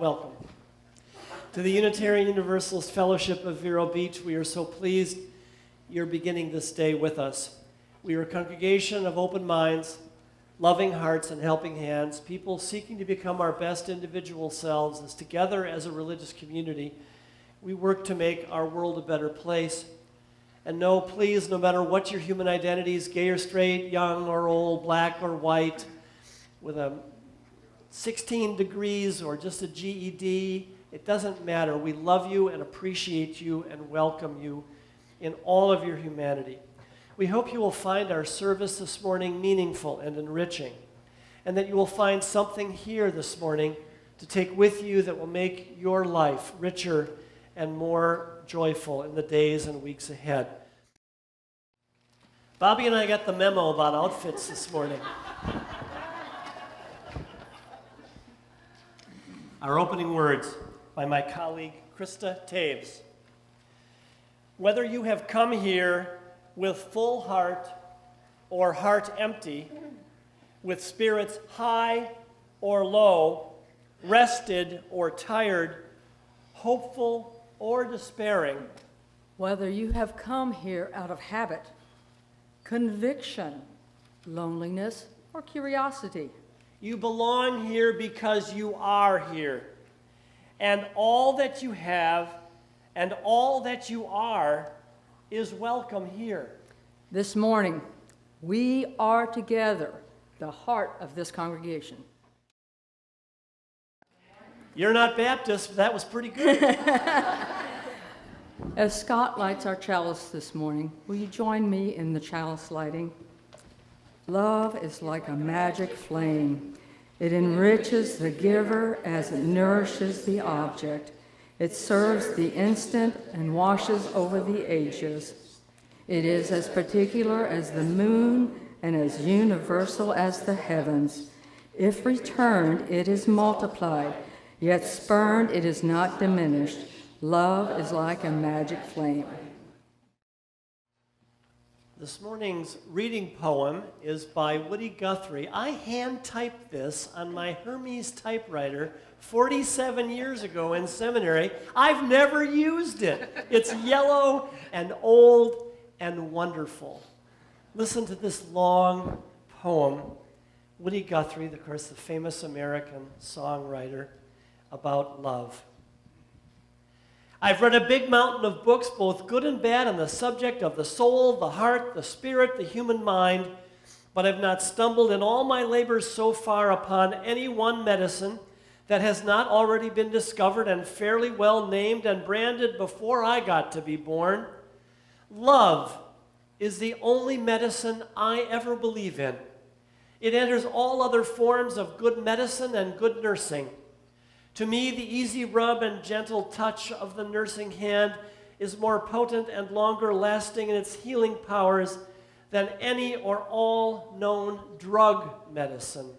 Welcome. To the Unitarian Universalist Fellowship of Vero Beach, we are so pleased you're beginning this day with us. We are a congregation of open minds, loving hearts, and helping hands, people seeking to become our best individual selves as together as a religious community, we work to make our world a better place. And know, please, no matter what your human identity is, gay or straight, young or old, black or white, with a 16 degrees or just a GED, it doesn't matter. We love you and appreciate you and welcome you in all of your humanity. We hope you will find our service this morning meaningful and enriching, and that you will find something here this morning to take with you that will make your life richer and more joyful in the days and weeks ahead. Bobby and I got the memo about outfits this morning. Our opening words by my colleague, Krista Taves. Whether you have come here with full heart or heart empty, with spirits high or low, rested or tired, hopeful or despairing, whether you have come here out of habit, conviction, loneliness, or curiosity, you belong here because you are here. And all that you have and all that you are is welcome here. This morning, we are together, the heart of this congregation. You're not Baptist, but that was pretty good. As Scott lights our chalice this morning, will you join me in the chalice lighting? Love is like a magic flame. It enriches the giver as it nourishes the object. It serves the instant and washes over the ages. It is as particular as the moon and as universal as the heavens. If returned, it is multiplied, yet spurned, it is not diminished. Love is like a magic flame. This morning's reading poem is by Woody Guthrie. I hand-typed this on my Hermes typewriter 47 years ago in seminary. I've never used it. It's yellow and old and wonderful. Listen to this long poem. Woody Guthrie, of course, the famous American songwriter about love. I've read a big mountain of books, both good and bad, on the subject of the soul, the heart, the spirit, the human mind, but I've not stumbled in all my labors so far upon any one medicine that has not already been discovered and fairly well named and branded before I got to be born. Love is the only medicine I ever believe in. It enters all other forms of good medicine and good nursing. To me, the easy rub and gentle touch of the nursing hand is more potent and longer lasting in its healing powers than any or all known drug medicine.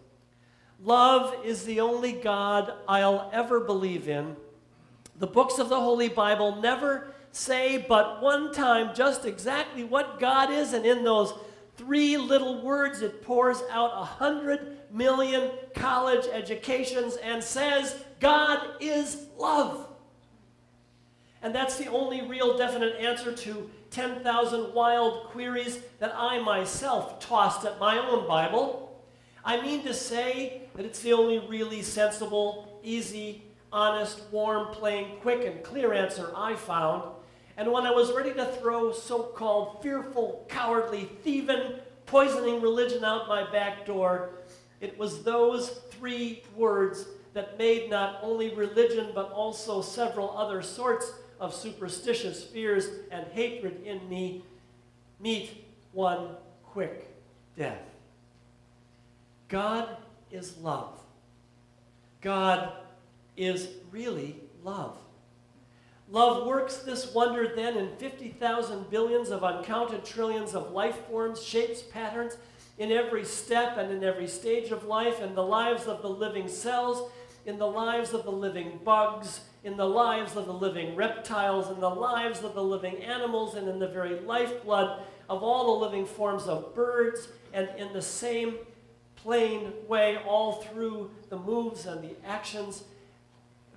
Love is the only God I'll ever believe in. The books of the Holy Bible never say but one time just exactly what God is, and in those 3 little words it pours out 100 million college educations and says, God is love. And that's the only real definite answer to 10,000 wild queries that I myself tossed at my own Bible. I mean to say that it's the only really sensible, easy, honest, warm, plain, quick, and clear answer I found. And when I was ready to throw so-called fearful, cowardly, thieving, poisoning religion out my back door, it was those 3 words that made not only religion but also several other sorts of superstitious fears and hatred in me meet one quick death. God is love. God is really love. Love works this wonder then in 50,000 billions of uncounted trillions of life forms, shapes, patterns, in every step and in every stage of life, in the lives of the living cells, in the lives of the living bugs, in the lives of the living reptiles, in the lives of the living animals, and in the very lifeblood of all the living forms of birds, and in the same plain way all through the moves and the actions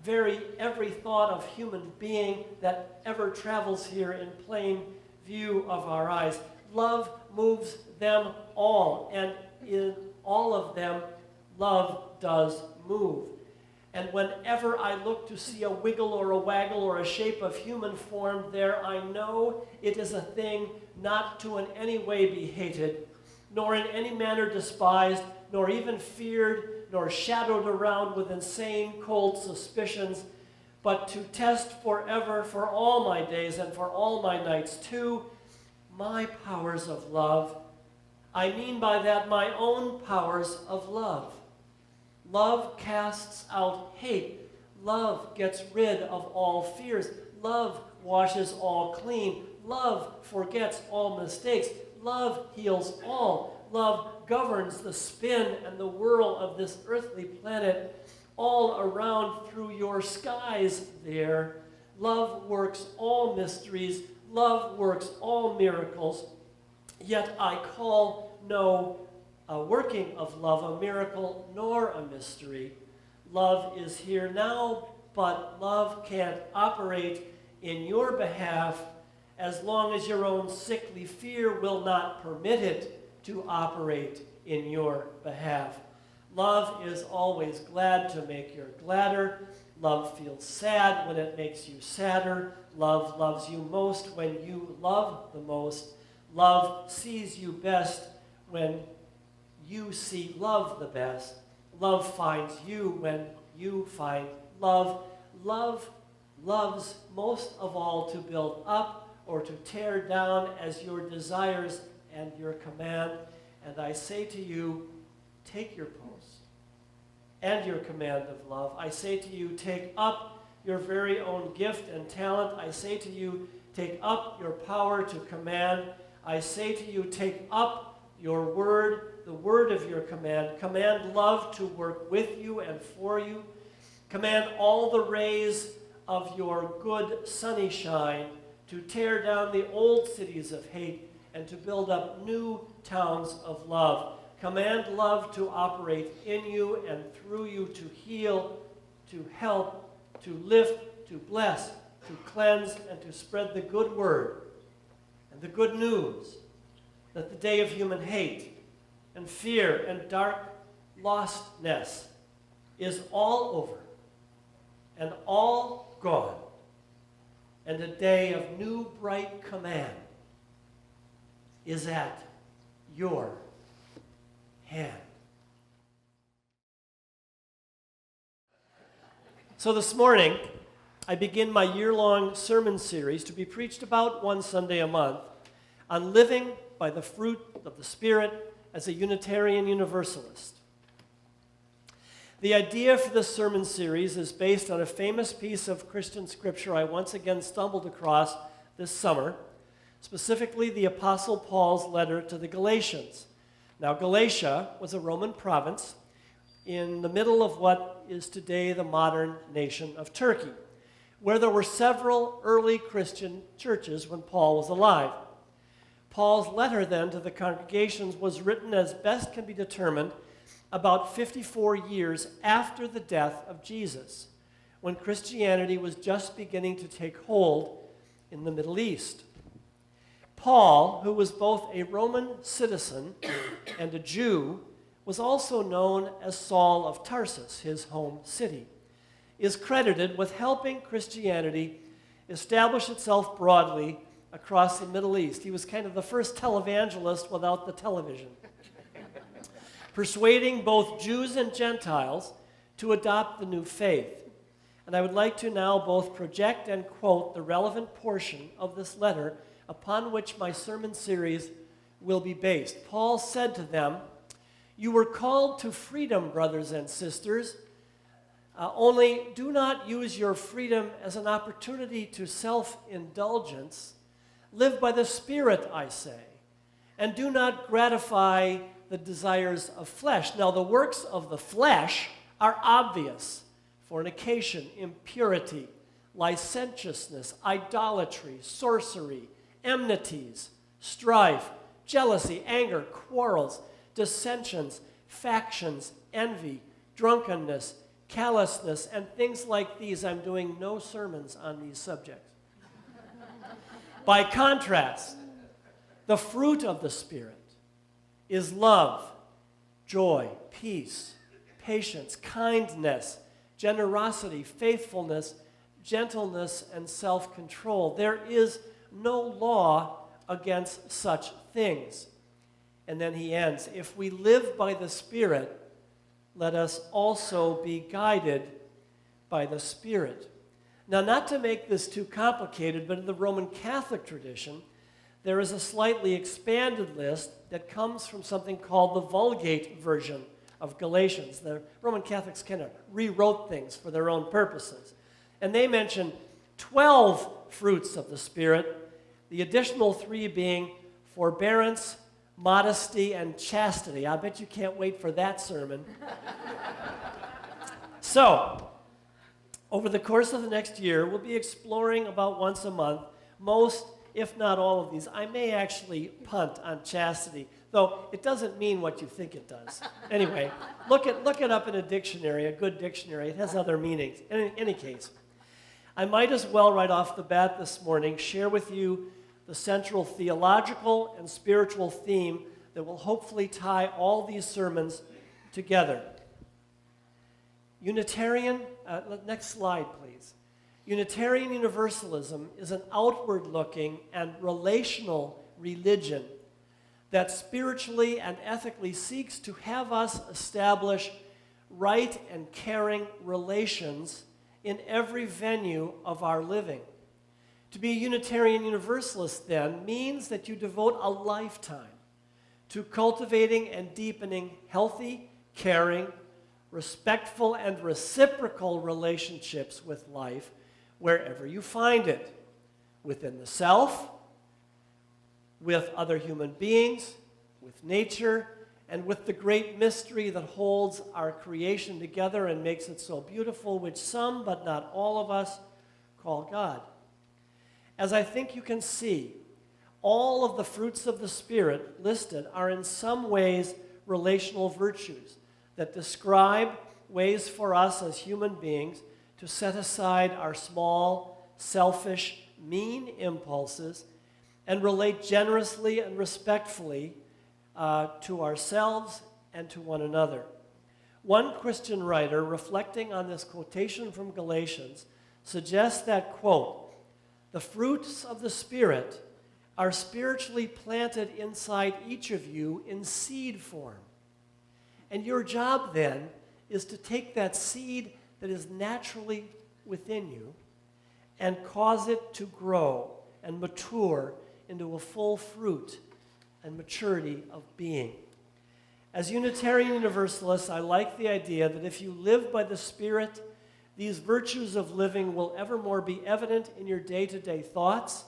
every thought of human being that ever travels here in plain view of our eyes. Love moves them all, and in all of them, love does move. And whenever I look to see a wiggle or a waggle or a shape of human form there, I know it is a thing not to in any way be hated, nor in any manner despised, nor even feared, nor shadowed around with insane, cold suspicions, but to test forever for all my days and for all my nights too, my powers of love. I mean by that my own powers of love. Love casts out hate. Love gets rid of all fears. Love washes all clean. Love forgets all mistakes. Love heals all. Love governs the spin and the whirl of this earthly planet all around through your skies there. Love works all mysteries. Love works all miracles. Yet I call no working of love a miracle nor a mystery. Love is here now, but love can't operate in your behalf as long as your own sickly fear will not permit it to operate in your behalf. Love is always glad to make you gladder. Love feels sad when it makes you sadder. Love loves you most when you love the most. Love sees you best when you see love the best. Love finds you when you find love. Love loves most of all to build up or to tear down as your desires and your command. And I say to you, take your post and your command of love. I say to you, take up your very own gift and talent. I say to you, take up your power to command. I say to you, take up your word, the word of your command. Command love to work with you and for you. Command all the rays of your good sunny shine to tear down the old cities of hate and to build up new towns of love. Command love to operate in you and through you to heal, to help, to lift, to bless, to cleanse, and to spread the good word and the good news that the day of human hate and fear and dark lostness is all over and all gone, and a day of new bright command is at your hand. So this morning, I begin my year-long sermon series to be preached about one Sunday a month on living by the fruit of the Spirit as a Unitarian Universalist. The idea for this sermon series is based on a famous piece of Christian scripture I once again stumbled across this summer, specifically the Apostle Paul's letter to the Galatians. Now, Galatia was a Roman province in the middle of what is today the modern nation of Turkey, where there were several early Christian churches when Paul was alive. Paul's letter then to the congregations was written, as best can be determined, about 54 years after the death of Jesus, when Christianity was just beginning to take hold in the Middle East. Paul, who was both a Roman citizen and a Jew, was also known as Saul of Tarsus, his home city, is credited with helping Christianity establish itself broadly across the Middle East. He was kind of the first televangelist without the television, persuading both Jews and Gentiles to adopt the new faith. And I would like to now both project and quote the relevant portion of this letter upon which my sermon series will be based. Paul said to them, "You were called to freedom, brothers and sisters. Only do not use your freedom as an opportunity to self-indulgence. Live by the Spirit, I say, and do not gratify the desires of flesh." Now, the works of the flesh are obvious: fornication, impurity, licentiousness, idolatry, sorcery, enmities, strife, jealousy, anger, quarrels, dissensions, factions, envy, drunkenness, callousness, and things like these. I'm doing no sermons on these subjects. By contrast, the fruit of the Spirit is love, joy, peace, patience, kindness, generosity, faithfulness, gentleness, and self-control. There is no law against such things. And then he ends, if we live by the Spirit, let us also be guided by the Spirit. Now, not to make this too complicated, but in the Roman Catholic tradition, there is a slightly expanded list that comes from something called the Vulgate version of Galatians. The Roman Catholics kind of rewrote things for their own purposes. And they mention 12 fruits of the Spirit, the additional 3 being forbearance, modesty, and chastity. I bet you can't wait for that sermon. So, over the course of the next year, we'll be exploring about once a month most, if not all of these. I may actually punt on chastity, though it doesn't mean what you think it does. Anyway, look it up in a dictionary, a good dictionary. It has other meanings. In any case, I might as well right off the bat this morning share with you the central theological and spiritual theme that will hopefully tie all these sermons together. Next slide, please. Unitarian Universalism is an outward-looking and relational religion that spiritually and ethically seeks to have us establish right and caring relations in every venue of our living. To be a Unitarian Universalist, then, means that you devote a lifetime to cultivating and deepening healthy, caring, respectful, and reciprocal relationships with life wherever you find it, within the self, with other human beings, with nature, and with the great mystery that holds our creation together and makes it so beautiful, which some, but not all of us, call God. As I think you can see, all of the fruits of the Spirit listed are in some ways relational virtues that describe ways for us as human beings to set aside our small, selfish, mean impulses and relate generously and respectfully to ourselves and to one another. One Christian writer, reflecting on this quotation from Galatians, suggests that, quote, "The fruits of the Spirit are spiritually planted inside each of you in seed form. And your job then is to take that seed that is naturally within you and cause it to grow and mature into a full fruit and maturity of being." As Unitarian Universalists, I like the idea that if you live by the Spirit, these virtues of living will evermore be evident in your day-to-day thoughts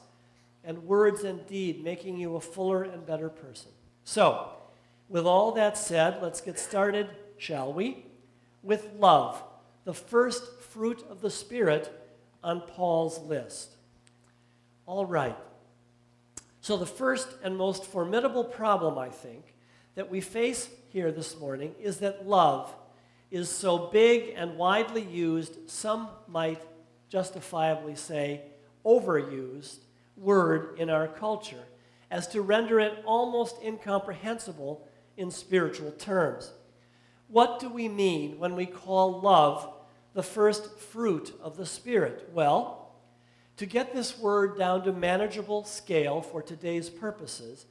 and words and deed, making you a fuller and better person. So, with all that said, let's get started, shall we? With love, the first fruit of the Spirit on Paul's list. All right. So the first and most formidable problem, I think, that we face here this morning is that love is so big and widely used, some might justifiably say overused, word in our culture, as to render it almost incomprehensible in spiritual terms. What do we mean when we call love the first fruit of the Spirit? Well, to get this word down to manageable scale for today's purposes,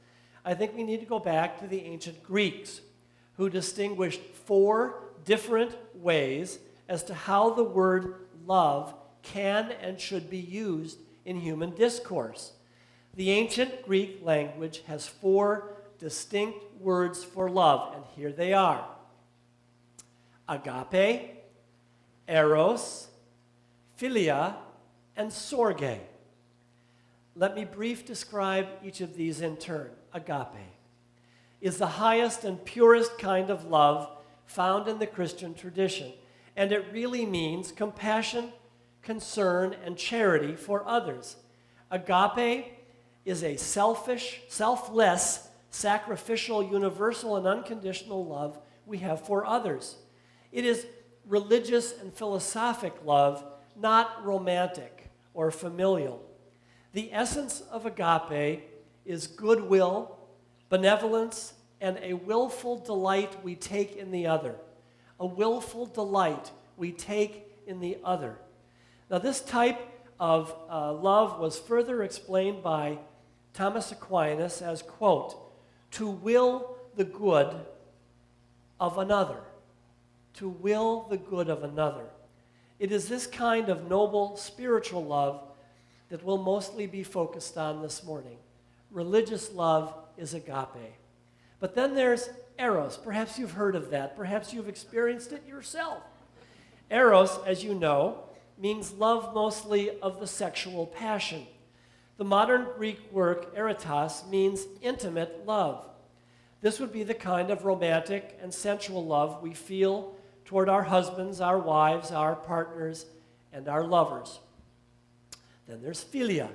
I think we need to go back to the ancient Greeks, who distinguished 4 different ways as to how the word love can and should be used in human discourse. The ancient Greek language has 4 distinct words for love, and here they are: agape, eros, philia, and storge. Let me describe each of these in turn. Agape is the highest and purest kind of love found in the Christian tradition, and it really means compassion, concern, and charity for others. Agape is a selfless, sacrificial, universal, and unconditional love we have for others. It is religious and philosophic love, not romantic or familial. The essence of agape is goodwill, benevolence, and a willful delight we take in the other. A willful delight we take in the other. Now, this type of love was further explained by Thomas Aquinas as, quote, to will the good of another. To will the good of another. It is this kind of noble spiritual love that we'll mostly be focused on this morning. Religious love is agape. But then there's eros. Perhaps you've heard of that. Perhaps you've experienced it yourself. Eros, as you know, means love mostly of the sexual passion. The modern Greek word erotos means intimate love. This would be the kind of romantic and sensual love we feel toward our husbands, our wives, our partners, and our lovers. Then there's philia,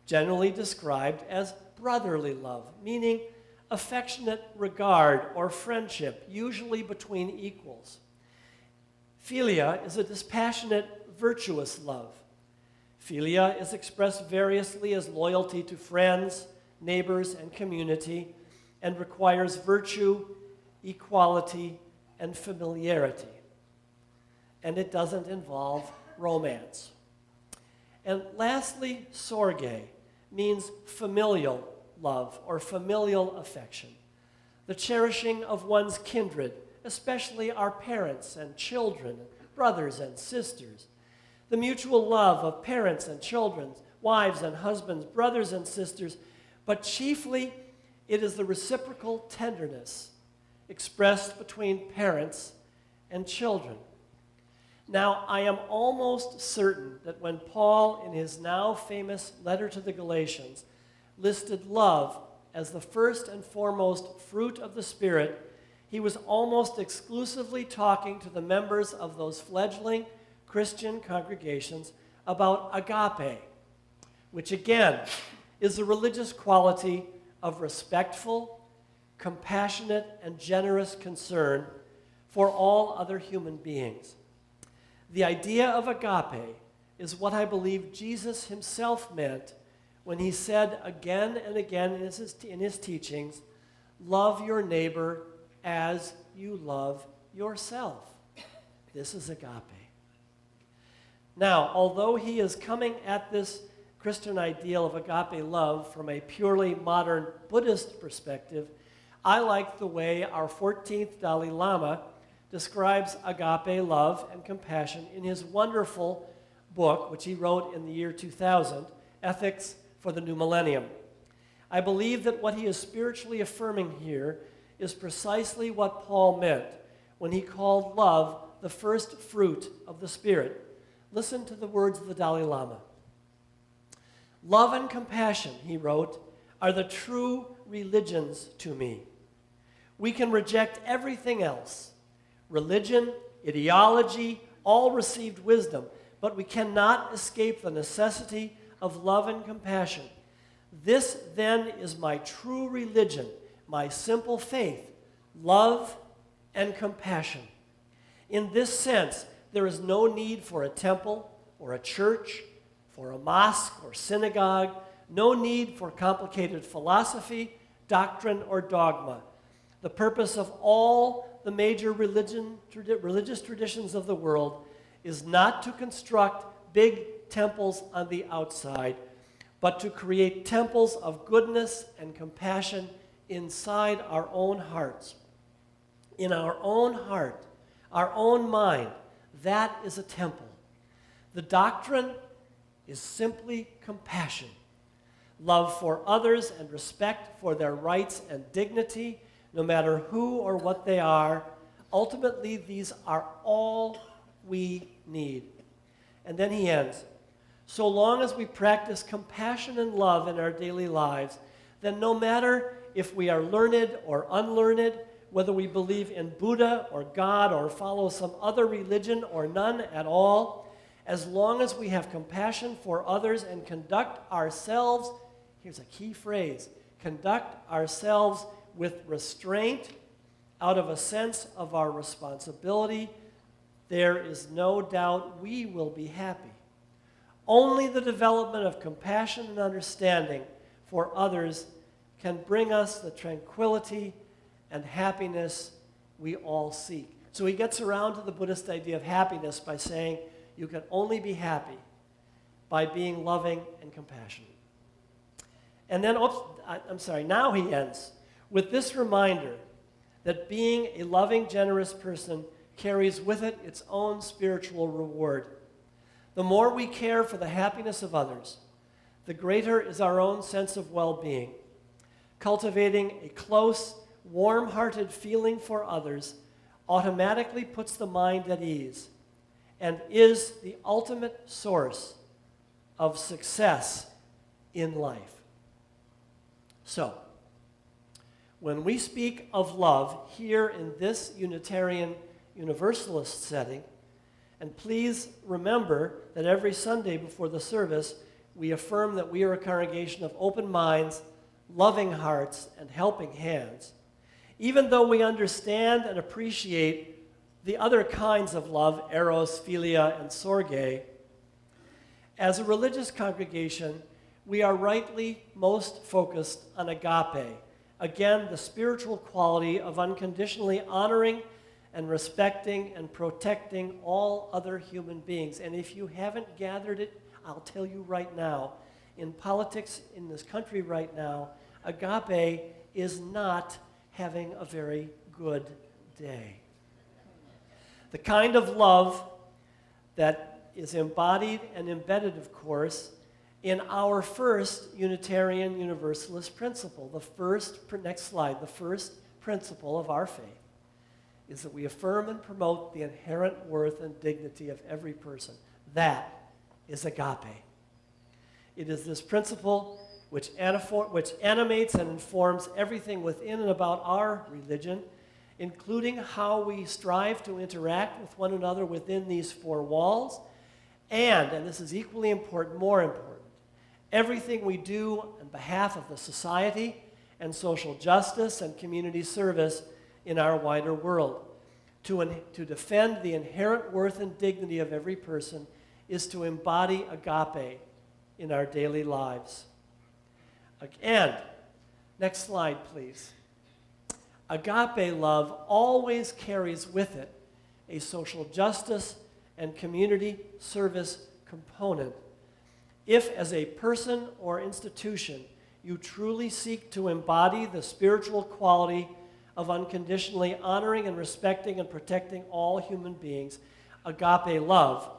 generally described as brotherly love, meaning affectionate regard or friendship, usually between equals. Philia is a dispassionate, virtuous love. Philia is expressed variously as loyalty to friends, neighbors, and community, and requires virtue, equality, and familiarity. And it doesn't involve romance. And lastly, sorge means familial love or familial affection, the cherishing of one's kindred, especially our parents and children, brothers and sisters, the mutual love of parents and children, wives and husbands, brothers and sisters, but chiefly it is the reciprocal tenderness expressed between parents and children. Now, I am almost certain that when Paul, in his now famous letter to the Galatians, listed love as the first and foremost fruit of the Spirit, he was almost exclusively talking to the members of those fledgling Christian congregations about agape, which again is the religious quality of respectful, compassionate, and generous concern for all other human beings. The idea of agape is what I believe Jesus himself meant when he said again and again in his teachings, love your neighbor as you love yourself. This is agape. Now, although he is coming at this Christian ideal of agape love from a purely modern Buddhist perspective, I like the way our 14th Dalai Lama describes agape love and compassion in his wonderful book, which he wrote in the year 2000, Ethics for the New Millennium. I believe that what he is spiritually affirming here is precisely what Paul meant when he called love the first fruit of the Spirit. Listen to the words of the Dalai Lama. Love and compassion, he wrote, are the true religions to me. We can reject everything else, religion, ideology, all received wisdom, but we cannot escape the necessity of love and compassion. This, then, is my true religion, my simple faith, love and compassion. In this sense, there is no need for a temple or a church, for a mosque or synagogue, no need for complicated philosophy, doctrine, or dogma. The purpose of all the major religious traditions of the world is not to construct big temples on the outside, but to create temples of goodness and compassion inside our own hearts. In our own heart, our own mind, that is a temple. The doctrine is simply compassion, love for others and respect for their rights and dignity, no matter who or what they are. Ultimately, these are all we need. And then he ends, so long as we practice compassion and love in our daily lives, then no matter if we are learned or unlearned, whether we believe in Buddha or God or follow some other religion or none at all, as long as we have compassion for others and conduct ourselves, here's a key phrase, conduct ourselves with restraint out of a sense of our responsibility there is no doubt we will be happy. Only the development of compassion and understanding for others can bring us the tranquility and happiness we all seek. So he gets around to the Buddhist idea of happiness by saying you can only be happy by being loving and compassionate. And then, now he ends with this reminder that being a loving, generous person carries with it its own spiritual reward. The more we care for the happiness of others, the greater is our own sense of well-being. Cultivating a close, warm-hearted feeling for others automatically puts the mind at ease and is the ultimate source of success in life. So, when we speak of love here in this Unitarian Universalist setting, and please remember that every Sunday before the service, we affirm that we are a congregation of open minds, loving hearts, and helping hands. Even though we understand and appreciate the other kinds of love, eros, philia, and storge, as a religious congregation, we are rightly most focused on agape. Again, the spiritual quality of unconditionally honoring and respecting and protecting all other human beings. And if you haven't gathered it, I'll tell you right now, in politics in this country right now, agape is not having a very good day. The kind of love that is embodied and embedded, of course, in our first Unitarian Universalist principle. Next slide, the first principle of our faith is that we affirm and promote the inherent worth and dignity of every person. That is agape. It is this principle which animates and informs everything within and about our religion, including how we strive to interact with one another within these four walls, and this is equally important, more important, everything we do on behalf of the society and social justice and community service in our wider world. To defend the inherent worth and dignity of every person is to embody agape in our daily lives. And, next slide, please. Agape love always carries with it a social justice and community service component. If, as a person or institution, you truly seek to embody the spiritual quality of unconditionally honoring and respecting and protecting all human beings, agape love,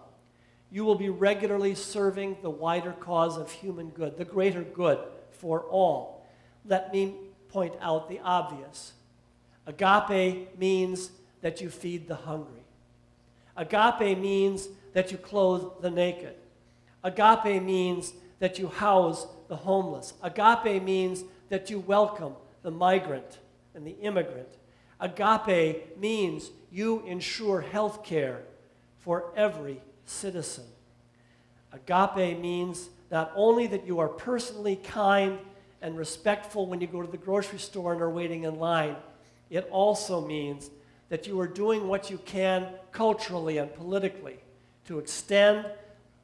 you will be regularly serving the wider cause of human good, the greater good for all. Let me point out the obvious. Agape means that you feed the hungry. Agape means that you clothe the naked. Agape means that you house the homeless. Agape means that you welcome the migrant and the immigrant. Agape means you ensure health care for every citizen. Agape means not only that you are personally kind and respectful when you go to the grocery store and are waiting in line, it also means that you are doing what you can culturally and politically to extend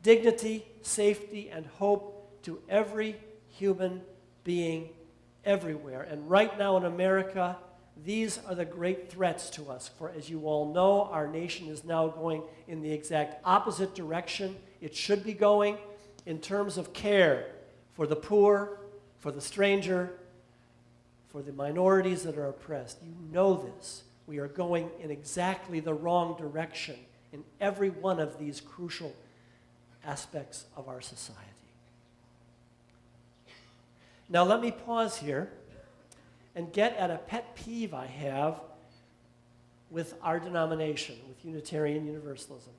dignity, safety, and hope to every human being everywhere. And right now in America, these are the great threats to us. For as you all know, our nation is now going in the exact opposite direction it should be going in terms of care for the poor, for the stranger, for the minorities that are oppressed. You know this. We are going in exactly the wrong direction in every one of these crucial aspects of our society. Now let me pause here and get at a pet peeve I have with our denomination, with Unitarian Universalism.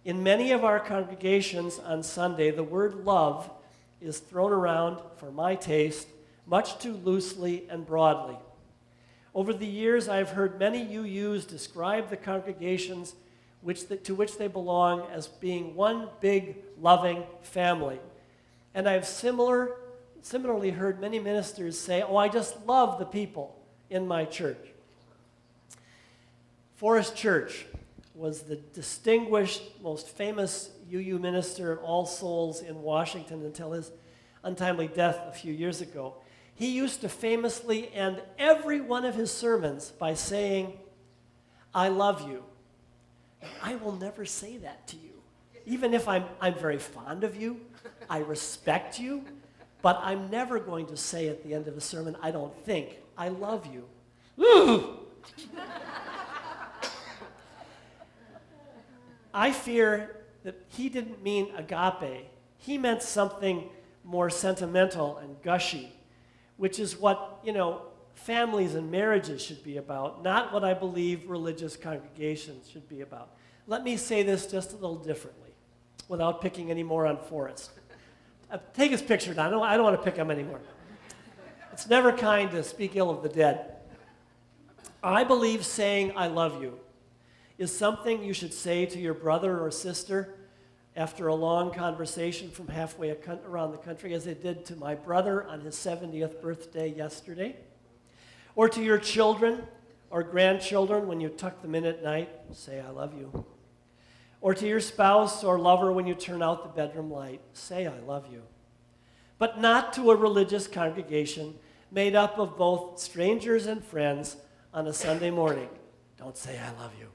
In many of our congregations on Sunday, the word love is thrown around, for my taste, much too loosely and broadly. Over the years, I've heard many UUs describe the congregations to which they belong as being one big, loving family. And I've similarly heard many ministers say, "Oh, I just love the people in my church." Forest Church, was the distinguished, most famous UU minister at All Souls in Washington until his untimely death a few years ago. He used to famously end every one of his sermons by saying, "I love you." I will never say that to you. Even if I'm very fond of you, I respect you, but I'm never going to say at the end of a sermon, I don't think, "I love you." Ooh! I fear that he didn't mean agape. He meant something more sentimental and gushy, which is what, families and marriages should be about, not what I believe religious congregations should be about. Let me say this just a little differently, without picking any more on Forrest. Take his picture down. I don't want to pick him anymore. It's never kind to speak ill of the dead. I believe saying "I love you" is something you should say to your brother or sister after a long conversation from halfway around the country, as it did to my brother on his 70th birthday yesterday, or to your children or grandchildren when you tuck them in at night, say "I love you," or to your spouse or lover when you turn out the bedroom light, say "I love you," but not to a religious congregation made up of both strangers and friends on a Sunday morning. Don't say "I love you."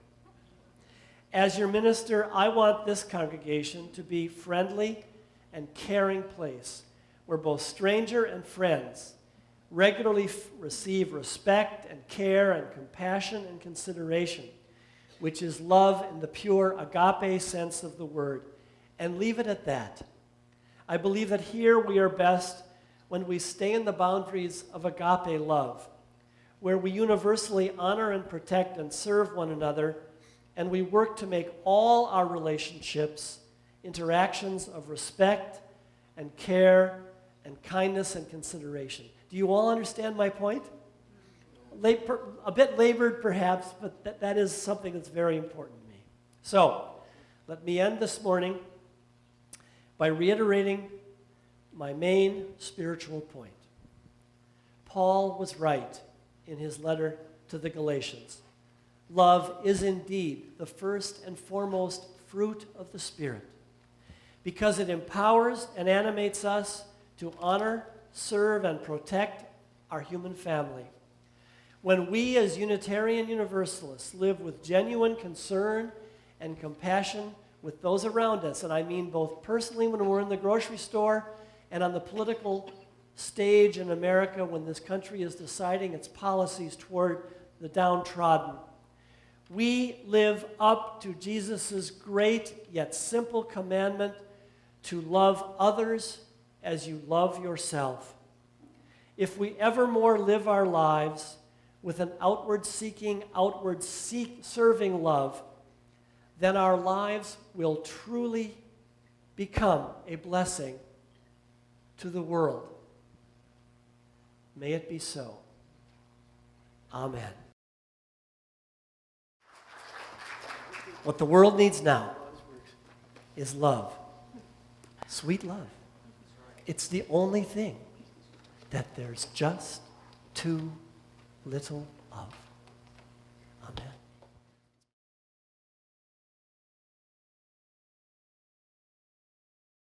As your minister, I want this congregation to be a friendly and caring place where both stranger and friends regularly receive respect and care and compassion and consideration, which is love in the pure agape sense of the word, and leave it at that. I believe that here we are best when we stay in the boundaries of agape love, where we universally honor and protect and serve one another, and we work to make all our relationships interactions of respect and care and kindness and consideration. Do you all understand my point? A bit labored perhaps, but that is something that's very important to me. So, let me end this morning by reiterating my main spiritual point. Paul was right in his letter to the Galatians. Love is indeed the first and foremost fruit of the Spirit, because it empowers and animates us to honor, serve, and protect our human family. When we as Unitarian Universalists live with genuine concern and compassion with those around us, and I mean both personally when we're in the grocery store and on the political stage in America when this country is deciding its policies toward the downtrodden, we live up to Jesus' great yet simple commandment to love others as you love yourself. If we evermore live our lives with an outward-seeking, outward-serving love, then our lives will truly become a blessing to the world. May it be so. Amen. What the world needs now is love. Sweet love. It's the only thing that there's just too little of.